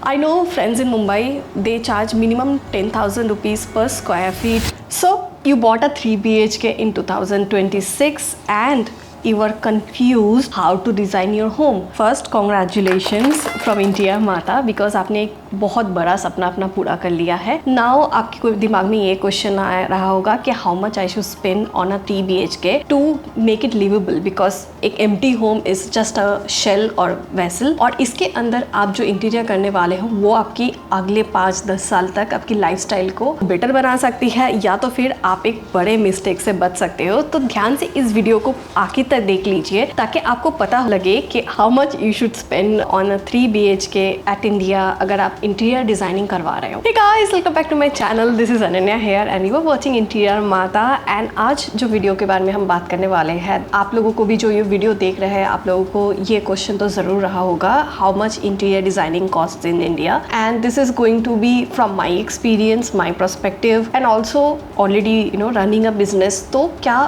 I know friends in Mumbai, they charge minimum 10,000 rupees per square feet. So you bought a 3 BHK in 2026 and you were confused how to design your home. First, congratulations from Interior Mata because आपने एक बहुत बड़ा सपना अपना पूरा कर लिया है. Now आपके दिमाग में ये क्वेश्चन आ रहा होगा कि how much I should spend on a 3 BHK to make it livable because एक empty home is just a shell or vessel और इसके अंदर आप जो इंटीरियर करने वाले हो वो आपकी अगले 5-10 साल तक आपकी लाइफस्टाइल को बेटर बना सकती है या तो फिर आप एक बड़े मिस्टेक से बच सकते हो. तो ध्यान से इस वीडियो को आखिर तक देख लीजिए ताकि आपको पता लगे कि how much you should spend on a 3 BHK at India अगर आप इंटीरियर डिजाइनिंग करवा रहे हो. Hey guys, welcome back to my channel. This is Ananya here and you are watching Interior Mata. And आज जो वीडियो के बारे में हम बात करने वाले हैं, आप लोगों को भी जो ये वीडियो देख रहे हैं आप लोगों को ये क्वेश्चन तो ज़रूर रहा होगा, how much interior designing cost in India. And this is going to be from my experience, my perspective and also already running a business. तो क्या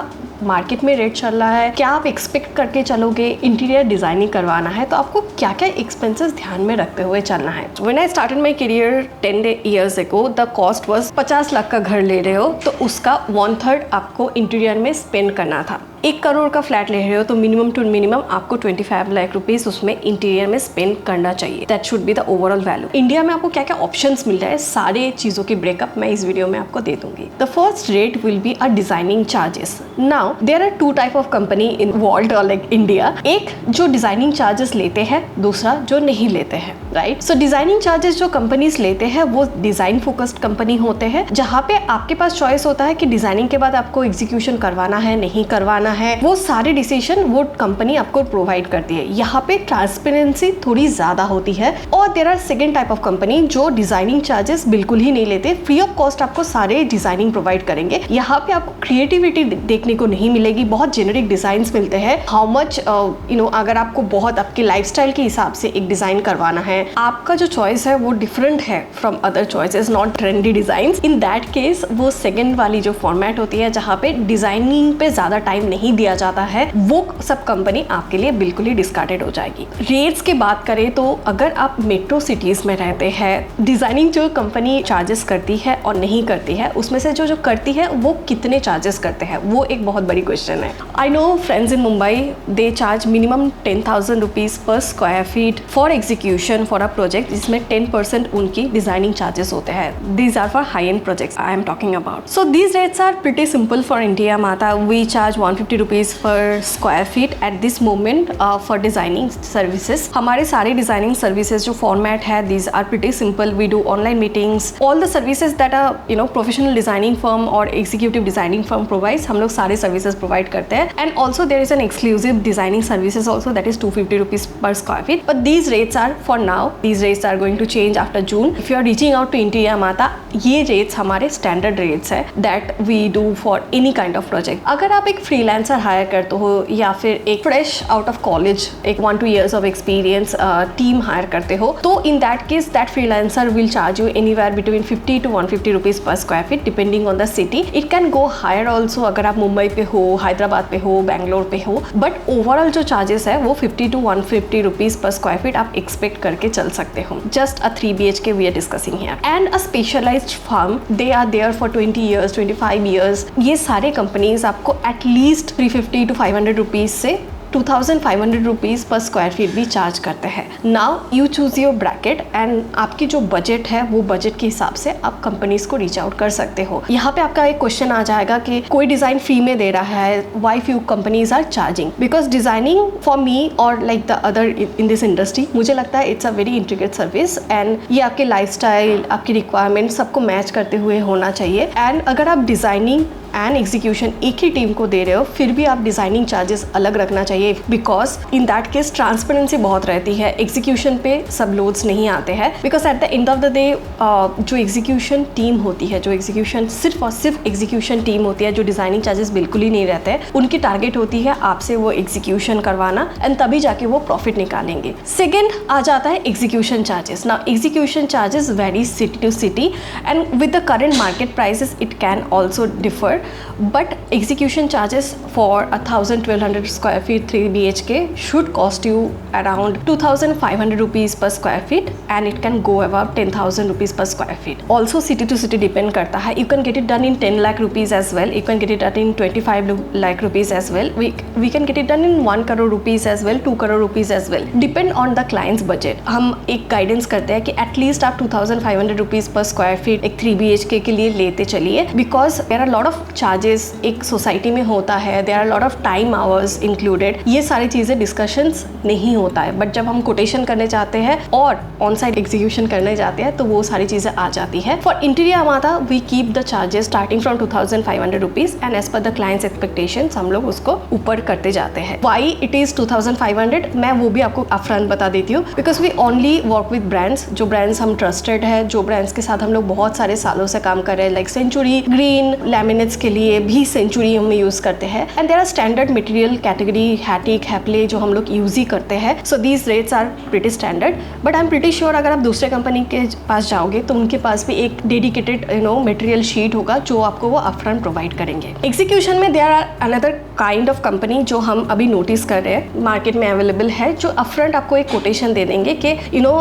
मार्केट में रेट चल रहा है, क्या आप एक्सपेक्ट करके चलोगे इंटीरियर डिजाइनिंग करवाना है तो आपको क्या क्या एक्सपेंसेस ध्यान में रखते हुए चलना है. When I started my career 10 years ago the cost was 50 lakh का घर ले रहे हो तो उसका 1/3 आपको इंटीरियर में स्पेंड करना था. 1 करोड़ का फ्लैट ले रहे हो तो मिनिमम टू मिनिमम आपको 25 लाख रुपीस उसमें इंटीरियर में स्पेंड करना चाहिए. That should be the overall value. India में आपको क्या क्या ऑप्शंस मिल रहा है सारे चीज़ों की ब्रेकअप मैं इस वीडियो में आपको दे दूंगी. The first rate will be a designing charges. Now there are 2 type of company involved like India. एक जो डिजाइनिंग चार्जेस लेते हैं, दूसरा जो नहीं लेते हैं. राइट. सो डिजाइनिंग चार्जेस जो कंपनीज लेते हैं वो डिजाइन फोकस्ड कंपनी होते हैं जहाँ पे आपके पास चॉइस होता है कि डिजाइनिंग के बाद आपको एग्जीक्यूशन करवाना है नहीं करवाना है. वो सारे डिसीजन वो कंपनी आपको प्रोवाइड करती है. यहाँ पे ट्रांसपेरेंसी थोड़ी ज्यादा होती है. और there are second type of company जो डिजाइनिंग चार्जेस बिल्कुल ही नहीं लेते, फ्री ऑफ कॉस्ट आपको सारे डिजाइनिंग प्रोवाइड करेंगे. यहाँ पे आपको क्रिएटिविटी देखने को नहीं मिलेगी, बहुत जेनेरिक डिजाइन मिलते हैं. हाउ मच अगर आपको बहुत आपके लाइफस्टाइल के हिसाब से एक डिजाइन करवाना है, आपका जो चॉइस है वो डिफरेंट है from other choices, not trendy design. In that case वो सेकेंड वाली जो फॉर्मेट होती है जहाँ पे डिजाइनिंग पे ज्यादा टाइम नहीं दिया जाता है, वो सब कंपनी आपके लिए बिल्कुल ही डिस्कार्डेड हो जाएगी. रेट्स की बात करें तो अगर आप मेट्रो सिटीज में रहते हैं, डिजाइनिंग जो कंपनी चार्जेस करती है और नहीं करती है उसमें से जो करती है वो कितने चार्जेस करते हैं वो एक बहुत बड़ी क्वेश्चन है. I know friends in Mumbai they charge minimum 10,000 rupees per square feet for execution for a project जिसमें 10% उनकी डिजाइनिंग चार्जेस होते हैं. These are for high end projects I am talking about. So these rates are pretty simple for India माता. We charge 150 rupees per square feet at this moment for designing services. हमारे सारे designing services जो format है these are pretty simple. We do online meetings. All the services that a professional designing firm or executive designing firm provides, हम लोग सारे services provide करते हैं. And also there is an exclusive designing services also that is 250 rupees per square feet. But these rates are for now. These rates are going to change after June. If you are reaching out to Interior Mata, ये rates हमारे standard rates है that we do for any kind of project. अगर आप एक freelancer hire करते हो या फिर एक फ्रेश आउट ऑफ कॉलेज एक 1-2 years of experience team hire करते हो तो in that case that freelancer will charge you anywhere between 50 to 150 rupees per square feet depending on the city. It can go higher also अगर आप मुंबई पे हो, हैदराबाद पे हो, बैंगलोर पे हो. बट ओवरऑल जो चार्जेस है वो 50 to 150 rupees per square feet आप एक्सपेक्ट करके चल सकते हो. Just a 3 BHK we are discussing here. And a specialized firm they are there for 20 years 25 years. ये सारे कंपनीज आपको एटलीस्ट 350 to 500 रुपीज से 2,500 रुपीज़ पर स्क्वायर फीट भी चार्ज करते हैं. Now you choose your bracket and आपकी जो बजट है वो बजट के हिसाब से आप कंपनीज को रीच आउट कर सकते हो. यहाँ पे आपका एक क्वेश्चन आ जाएगा कि कोई डिज़ाइन फ्री में दे रहा है, why few companies are charging. Because designing for me और like the other in this industry मुझे लगता है it's a very integrated service and ये आपके लाइफस्टाइल, आपकी रिक्वायरमेंट सबको मैच करते हुए होना चाहिए. एंड अगर आप डिज़ाइनिंग एंड एग्जीक्यूशन एक ही टीम को दे रहे हो फिर भी आप डिजाइनिंग चार्जेस अलग रखना चाहिए because in that case transparency बहुत रहती है. एग्जीक्यूशन पे सब लोड्स नहीं आते हैं because at the end of the day जो एग्जीक्यूशन टीम होती है, जो एग्जीक्यूशन सिर्फ और सिर्फ एग्जीक्यूशन टीम होती है, जो डिजाइनिंग चार्जेस बिल्कुल ही नहीं रहते हैं, उनकी टारगेट होती है आपसे वो एग्जीक्यूशन करवाना एंड तभी जाके वो प्रॉफिट निकालेंगे. सेकेंड आ जाता है execution charges. Now execution charges vary city to city and with the current market prices it can also differ. cheaper, but execution charges for 1,000-1,200 square feet 3 BHK should cost you around 2,500 rupees per square feet, and it can go above 10,000 rupees per square feet. Also city to city depend करता है. You can get it done in 10 lakh rupees as well. You can get it done in 25 lakh rupees as well. We can get it done in 1 crore rupees as well, 2 crore rupees as well. Depend on the client's budget. हम एक guidance करते हैं कि at least आप 2,500 rupees पर square feet एक 3 BHK के लिए लेते चलिए, because there are lot of charges एक सोसाइटी में होता है, there are lot of time hours included. ये सारी चीज़ें डिस्कशंस नहीं होता है, बट जब हम कोटेशन करने जाते हैं और ऑन साइट एग्जीक्यूशन करने जाते हैं तो वो सारी चीज़ें आ जाती है. फॉर इंटीरियर अमाता we keep the charges starting from 2,500 rupees and as per the clients expectations हम लोग उसको ऊपर करते जाते हैं. वाई इट इज़ 2,500 मैं वो भी आपको अपफ्रंट बता देती हूँ, because we only work with brands, जो ब्रांड्स हम ट्रस्टेड है, जो ब्रांड्स के साथ हम लोग बहुत सारे सालों से काम कर रहे हैं, लाइक सेंचुरी ग्रीन लैमिनेट्स के लिए भी सेंचुरी हम यूज़ करते हैं. And there are standard material category हैटिक हैप्ले जो हम लोग यूज़ ही करते हैं. So these rates are pretty standard, but I am pretty sure अगर आप दूसरे कंपनी के पास जाओगे तो उनके पास भी एक डेडिकेटेड मटेरियल शीट होगा जो आपको वो अपफ्रंट प्रोवाइड करेंगे. एग्जीक्यूशन में there are another kind of company जो हम अभी नोटिस कर रहे हैं मार्केट में अवेलेबल है, जो अपफ्रंट आपको एक कोटेशन दे देंगे कि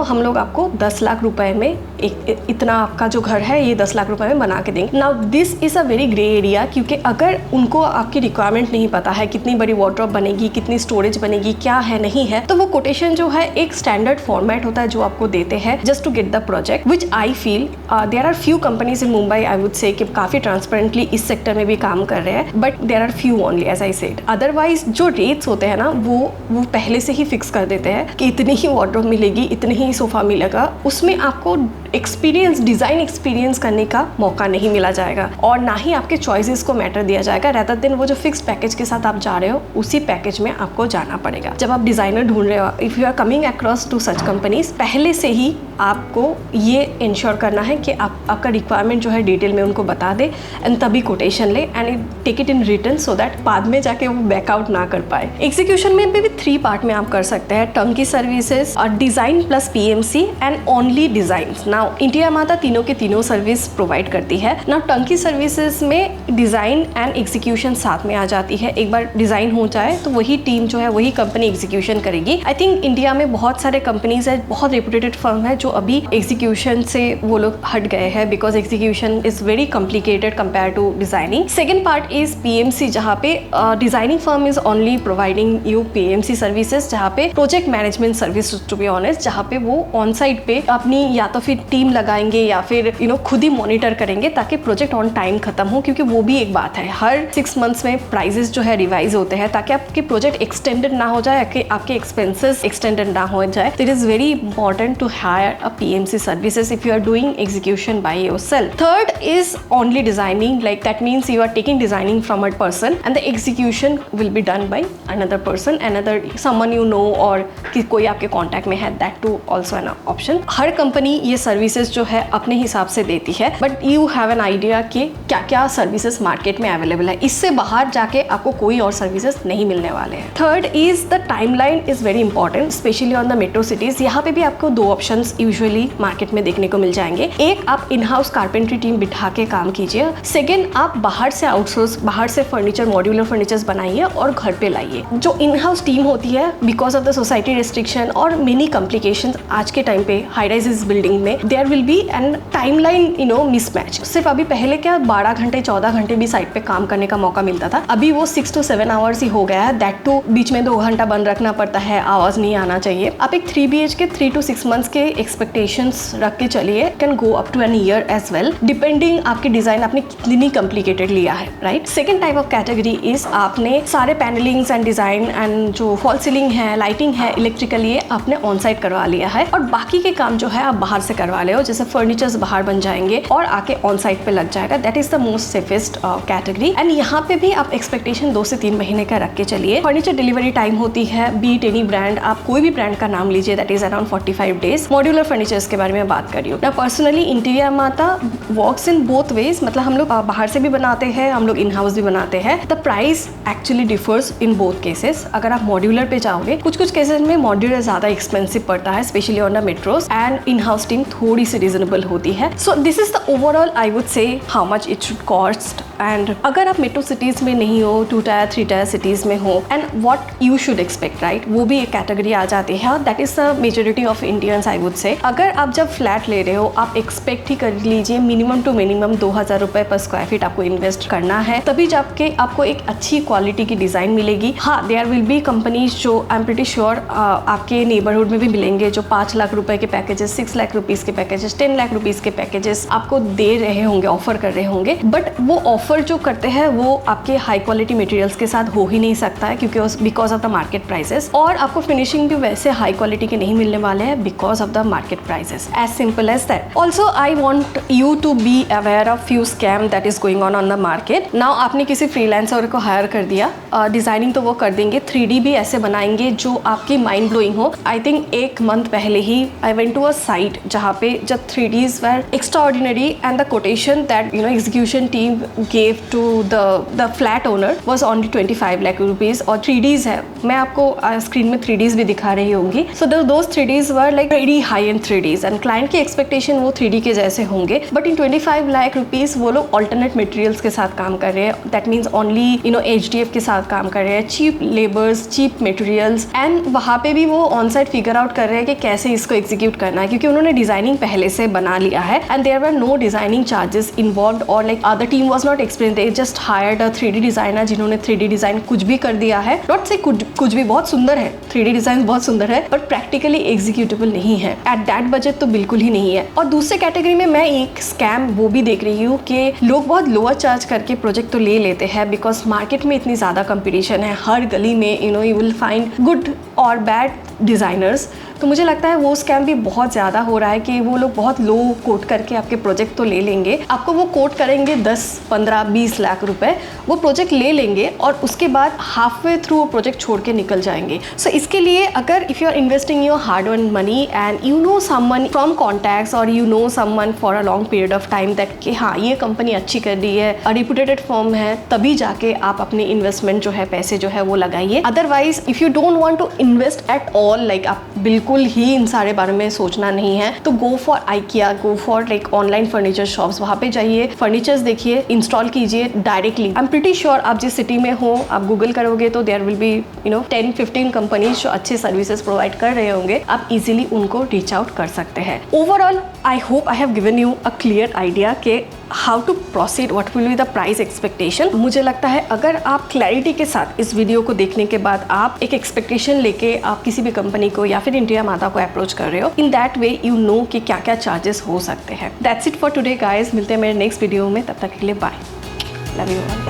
हम लोग आपको 10 लाख रुपए में इतना आपका जो घर है ये 10 लाख रुपए में बना के देंगे. Now this is a very grey area, क्योंकि अगर उनको आपकी रिक्वायरमेंट नहीं पता है कितनी बड़ी वार्डरोब बनेगी, कितनी स्टोरेज बनेगी, क्या है नहीं है, तो वो कोटेशन जो है एक स्टैंडर्ड फॉर्मेट होता है जो आपको देते हैं just to get the project, which I feel there are few companies in Mumbai I would say कि काफी ट्रांसपेरेंटली इस सेक्टर में भी काम कर रहे हैं, but there are few only as I said. Otherwise जो रेट्स होते हैं ना वो पहले से ही फिक्स कर देते हैं कि इतनी ही वार्डरोब मिलेगी, इतने ही सोफा मिलेगा. उसमें आपको एक्सपीरियंस डिज़ाइन एक्सपीरियंस करने का मौका नहीं मिला जाएगा और ना ही आपके चॉइसेस को मैटर दिया जाएगा. रेदर देन वो जो फिक्स पैकेज के साथ आप जा रहे हो उसी पैकेज में आपको जाना पड़ेगा. जब आप डिज़ाइनर ढूंढ रहे हो, if you are coming across to such companies, पहले से ही आपको ये इंश्योर करना है कि आपका रिक्वायरमेंट जो है डिटेल में उनको बता दे एंड तभी कोटेशन ले and take it in return so that बाद में जाके वो बैकआउट ना कर पाए. एग्जीक्यूशन में भी 3 पार्ट में आप कर सकते हैं, टर्नकी सर्विसेज और design plus PMC and only design. Now India अमाता तीनों के तीनों सर्विस प्रोवाइड करती है. नाउ टर्नकी सर्विसेज में डिज़ाइन एंड एग्जीक्यूशन साथ में आ जाती है. एक बार डिज़ाइन हो जाए तो वही टीम जो है वही कंपनी एग्जीक्यूशन करेगी. आई थिंक इंडिया में बहुत सारे कंपनीज है, बहुत रेपुटेटेड फर्म है जो अभी एग्जीक्यूशन से वो लोग हट गए हैं, because execution is very complicated compare to designing. Second part is PMC, जहाँ पे designing firm is only providing you PMC services, जहाँ पे project management service to be honest, जहाँ पे वो ऑन साइट पे अपनी या तो फिर टीम लगाएंगे या फिर खुद ही मॉनिटर करेंगे ताकि प्रोजेक्ट ऑन टाइम खत्म हो. क्योंकि वो भी एक बात है, हर 6 मंथ्स में प्राइजेस जो है रिवाइज होते हैं ताकि आपके प्रोजेक्ट एक्सटेंडेड ना हो जाए, आपके एक्सपेंसेस एक्सटेंडेड ना हो जाए. It is very important to hire a PMC services if you are doing execution by yourself. Third is only designing, like that means you are taking designing from a person and the execution will be done by another person, someone you know or कि कोई आपके contact में है, that too also an option. Her company ये services जो है अपने हिसाब से देती है, but you have an idea कि क्या क्या सर्विसेज मार्केट में अवेलेबल है. इससे बाहर जाके आपको कोई और सर्विसेज नहीं मिलने वाले हैं. Third is the timeline is very important, specially on the metro cities. यहाँ पे भी आपको 2 ऑप्शंस यूजुअली मार्केट में देखने को मिल जाएंगे. एक, आप इन हाउस कारपेंट्री टीम बिठा के काम कीजिए. सेकेंड, आप बाहर से आउटसोर्स, बाहर से फर्नीचर, मॉड्यूलर फर्नीचर्स बनाइए और घर पे लाइए. जो इन हाउस टीम होती है, because of the society restriction और मेनी कॉम्प्लिकेशंस आज के टाइम पे हाई राइजेस बिल्डिंग में there will be an timeline mismatch. सिर्फ अभी पहले क्या 12 घंटे 14 घंटे भी साइट पे काम करने का मौका मिलता था, अभी वो 6 to 7 आवर्स ही हो गया है. दैट टू बीच में 2 घंटा बंद रखना पड़ता है, आवाज नहीं आना चाहिए. आप एक 3 BHK 3 to 6 मंथ्स के एक्सपेक्टेशंस रख के चलिए. Can go up to an year as well, depending आपकी डिजाइन आपने कितनी कॉम्प्लिकेटेड लिया है, right. Second type of category is आपने सारे पैनलिंग्स एंड डिजाइन एंड जो फॉल सीलिंग है, लाइटिंग है, इलेक्ट्रिकल, ये आपने ऑन साइट करवा लिया है और बाकी के काम जो है आप बाहर से करवा ले हो. जैसे फर्नीचर्स बाहर बन जाएंगे और आके ऑन साइट पे लग जाएगा. That is the most safest category. And यहाँ पे भी आप एक्सपेक्टेशन 2 से 3 महीने का रख के चलिए. फर्नीचर डिलीवरी टाइम होती है, बीट एनी ब्रांड, आप कोई भी ब्रांड का नाम लीजिए, that is around 45 days. Modular furnitures के बारे में बात करी हूँ. पर्सनली इंटीरियर अमाता वर्क्स इन बोथ वेज, मतलब हम लोग बाहर से भी बनाते हैं, हम लोग इन हाउस भी बनाते हैं. The price actually differs in both cases. अगर आप मॉड्यूलर पे जाओगे, कुछ केसेस में मॉड्यूलर ज्यादा एक्सपेंसिव पड़ता है, specially on the metros, and in house team थोड़ी सी रीजनेबल होती है. So this is the overall I would से how much it should cost and अगर आप मेट्रो सिटीज़ में नहीं हो, 2 टायर 3 टायर सिटीज़ में हो, and what you should expect, right, वो भी एक कैटेगरी आ जाती है। That is the majority of Indians I would से। अगर आप जब फ्लैट ले रहे हो, आप एक्सपेक्ट ही कर लीजिए मिनिमम टू मिनिमम 2000 रुपये पर स्क्वायर फीट आपको इन्वेस्ट करना है, तभी जाके आपको एक अच्छी क्वालिटी की डिज़ाइन मिलेगी। हाँ, देयर विल बी कंपनीज जो आई एम प्रीटी श्योर आपके नेबरहुड में भी मिलेंगे जो 5 लाख रुपए के पैकेजेस, 6 लाख रुपीज़ के पैकेजेस, 10 लाख रुपीज़ के पैकेजेस आपको दे रहे होंगे, ऑफर कर रहे होंगे। बट वो ऑफर जो करते हैं वो आपके हाई क्वालिटी मटेरियल्स के साथ हो ही नहीं सकता है, क्योंकि because of the market prices, और आपको फिनिशिंग भी वैसे हाई क्वालिटी के नहीं मिलने वाले हैं because of the market prices. As simple as that. Also I want you to be aware of few scam that is going on the market. Now आपने किसी फ्रीलांसर को हायर कर दिया, डिजाइनिंग तो वो कर देंगे, 3D भी ऐसे बनाएंगे जो आपकी माइंड ब्लोइंग हो। आई थिंक 1 मंथ पहले ही I went to a site जहाँ पे जब 3Ds were extraordinary and the quotation that execution team gave to the flat owner was only 25 lakh rupees. और 3Ds है, मैं आपको स्क्रीन में 3Ds भी दिखा रही होंगी। So those 3Ds were like very high and 3Ds and client की एक्सपेक्टेशन वो 3D के जैसे होंगे, बट इन 25 लाख रुपीज वो लोग ऑल्टरनेट मटेरियल्स के साथ काम कर रहे हैं। दैट मीन्स ओनली HDF के साथ काम कर रहे हैं, cheap labours, cheap materials, and वहाँ पे भी वो ऑन साइड फिगर आउट कर रहे हैं कि कैसे इसको एग्जीक्यूट करना है, क्योंकि उन्होंने डिजाइनिंग पहले से बना लिया है and there were no designing charges involve, और like the team was not experience, they just hired a 3D designer जिन्होंने 3D डिजाइन कुछ भी कर दिया है। नॉट से कुछ भी, बहुत सुंदर है 3D डिजाइन, बहुत सुंदर है, बट प्रैक्टिकली एग्जीक्यूटेबल नहीं है एट दैट बजट, तो बिल्कुल ही नहीं है। और दूसरे कैटेगरी में मैं एक स्कैम वो भी देख रही हूँ कि लोग बहुत लोअर चार्ज करके प्रोजेक्ट तो ले लेते हैं बिकॉज मार्केट में इतनी ज़्यादा कंपटीशन है, हर गली में यू विल फाइंड गुड और बैड डिज़ाइनर्स। तो मुझे लगता है वो स्कैम भी बहुत ज़्यादा हो रहा है कि वो लोग बहुत लो कोट करके आपके प्रोजेक्ट तो ले लेंगे, आपको वो कोट करेंगे 10, 15, 20 लाख रुपए, वो प्रोजेक्ट ले लेंगे और उसके बाद हाफ वे थ्रू वो प्रोजेक्ट छोड़ के निकल जाएंगे। सो इसके लिए अगर if you are investing your hard earn money and you know someone from contacts और you know someone for a long period of time that कि हाँ ये कंपनी अच्छी कर रही है, रिप्यूटेड फर्म है, तभी जाके आप अपनी इन्वेस्टमेंट जो है, पैसे जो है वो लगाइए। Otherwise if you don't want to invest at all, like आप बिल्कुल ही इन सारे बारे में सोचना नहीं है, तो go for IKEA, go for like online furniture shops, वहाँ पे जाइए, फर्नीचर्स देखिए, इंस्टॉल कीजिए directly. I am pretty sure आप जिस सिटी में हो, आप गूगल करोगे तो देयर विल बी 10-15 कंपनीज जो अच्छे सर्विसेज प्रोवाइड कर रहे होंगे, आप इजीली उनको रीच आउट कर सकते हैं। Overall I hope I have given you a clear idea के how to proceed, what will be the price expectation. मुझे लगता है अगर आप क्लैरिटी के साथ इस वीडियो को देखने के बाद आप एक एक्सपेक्टेशन लेके आप किसी भी कंपनी को या फिर इंडिया माता को अप्रोच कर रहे हो, in that way you know कि क्या क्या चार्जेस हो सकते हैं। That's it for today guys, मिलते हैं मेरे नेक्स्ट वीडियो में, तब तक के लिए बाय, लव यू ऑल।